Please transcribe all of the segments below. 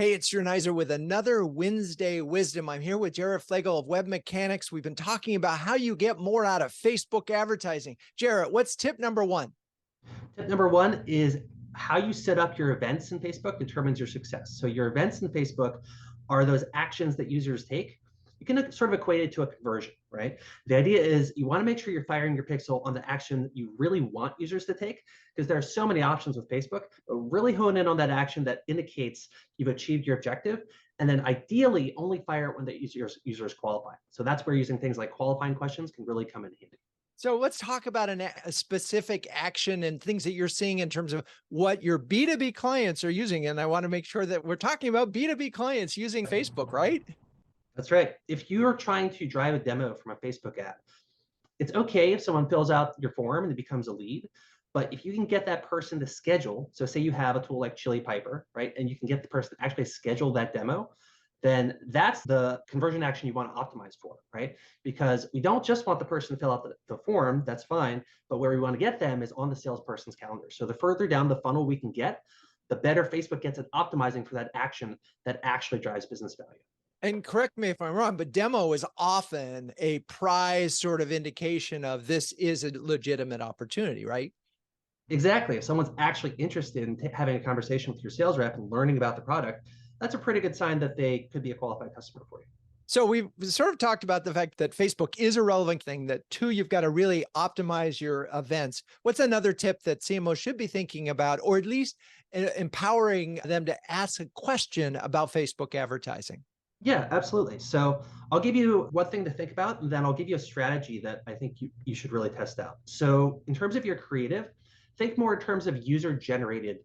Hey, it's Drew Nizer with another Wednesday Wisdom. I'm here with Jarrett Flegel of WebMechanix. We've been talking about how you get more out of Facebook advertising. Jarrett, what's tip number one? Tip number one is how you set up your events in Facebook determines your success. So your events in Facebook are those actions that users take. You can sort of equate it to a conversion, right? The idea is you want to make sure you're firing your pixel on the action that you really want users to take, because there are so many options with Facebook, but really hone in on that action that indicates you've achieved your objective. And then ideally only fire it when the users qualify. So that's where using things like qualifying questions can really come in handy. So let's talk about a specific action and things that you're seeing in terms of what your B2B clients are using. And I want to make sure that we're talking about B2B clients using Facebook, right? That's right. If you are trying to drive a demo from a Facebook ad, it's okay if someone fills out your form and it becomes a lead. But if you can get that person to schedule, so say you have a tool like Chili Piper, right? And you can get the person to actually schedule that demo, then that's the conversion action you want to optimize for, right? Because we don't just want the person to fill out the form, that's fine. But where we want to get them is on the salesperson's calendar. So the further down the funnel we can get, the better Facebook gets at optimizing for that action that actually drives business value. And correct me if I'm wrong, but demo is often a prize sort of indication of this is a legitimate opportunity, right? Exactly. If someone's actually interested in having a conversation with your sales rep and learning about the product, that's a pretty good sign that they could be a qualified customer for you. So we've sort of talked about the fact that Facebook is a relevant thing, that two, you've got to really optimize your events. What's another tip that CMOs should be thinking about, or at least empowering them to ask a question about Facebook advertising? Yeah, absolutely. So I'll give you one thing to think about, and then I'll give you a strategy that I think you should really test out. So in terms of your creative, think more in terms of user generated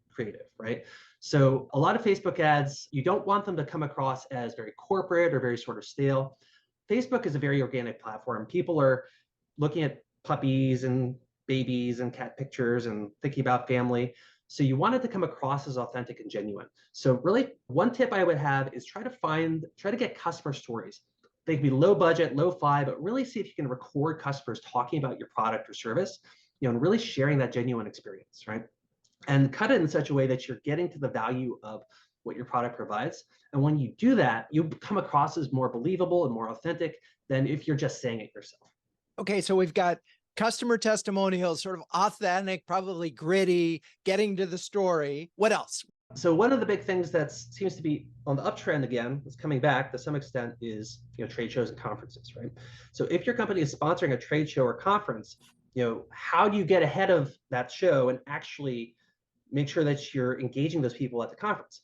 creative, right? So a lot of Facebook ads, you don't want them to come across as very corporate or very sort of stale. Facebook is a very organic platform. People are looking at puppies and babies and cat pictures and thinking about family. So you want it to come across as authentic and genuine. So really one tip I would have is try to get customer stories. They can be low budget, low fi, but really see if you can record customers talking about your product or service, and really sharing that genuine experience, right? And cut it in such a way that you're getting to the value of what your product provides. And when you do that, you come across as more believable and more authentic than if you're just saying it yourself. Okay, so we've got customer testimonials, sort of authentic, probably gritty, getting to the story. What else? So one of the big things that seems to be on the uptrend again, is coming back to some extent, is trade shows and conferences, right? So if your company is sponsoring a trade show or conference, how do you get ahead of that show and actually make sure that you're engaging those people at the conference?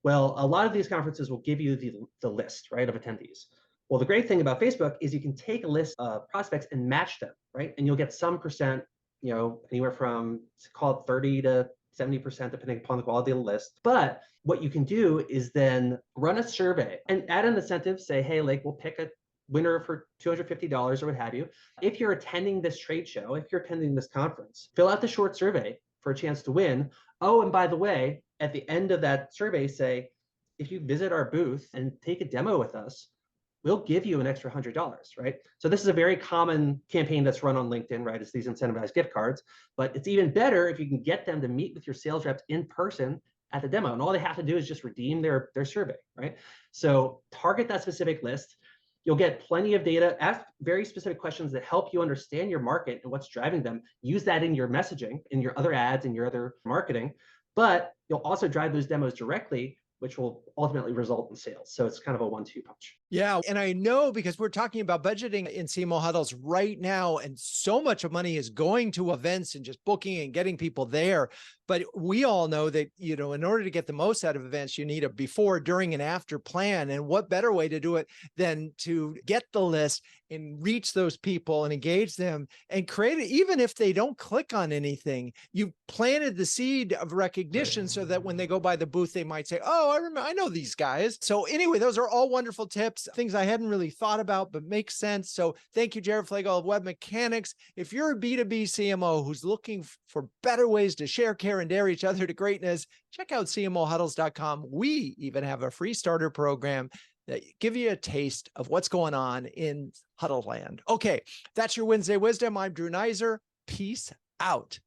Well, a lot of these conferences will give you the list, right, of attendees. Well, the great thing about Facebook is you can take a list of prospects and match them, right? And you'll get some percent, anywhere from, call it 30 to 70%, depending upon the quality of the list. But what you can do is then run a survey and add an incentive, say, hey, like, we'll pick a winner for $250 or what have you. If you're attending this trade show, if you're attending this conference, fill out the short survey for a chance to win. Oh, and by the way, at the end of that survey, say, if you visit our booth and take a demo with us, we'll give you an extra $100, right? So this is a very common campaign that's run on LinkedIn, right? It's these incentivized gift cards, but it's even better if you can get them to meet with your sales reps in person at the demo. And all they have to do is just redeem their survey, right? So target that specific list. You'll get plenty of data, ask very specific questions that help you understand your market and what's driving them. Use that in your messaging, in your other ads, in your other marketing, but you'll also drive those demos directly, which will ultimately result in sales. So it's kind of a 1-2 punch. Yeah. And I know because we're talking about budgeting in CMO Huddles right now, and so much of money is going to events and just booking and getting people there. But we all know that, in order to get the most out of events, you need a before, during, and after plan. And what better way to do it than to get the list and reach those people and engage them and create it, even if they don't click on anything, you planted the seed of recognition so that when they go by the booth, they might say, oh, I know these guys. So anyway, those are all wonderful tips, things I hadn't really thought about, but make sense. So thank you, Jarrett Flegel of WebMechanix. If you're a B2B CMO who's looking for better ways to share, care, and dare each other to greatness, check out CMOHuddles.com. We even have a free starter program that give you a taste of what's going on in Huddle land. Okay, that's your Wednesday Wisdom. I'm Drew Nizer. Peace out.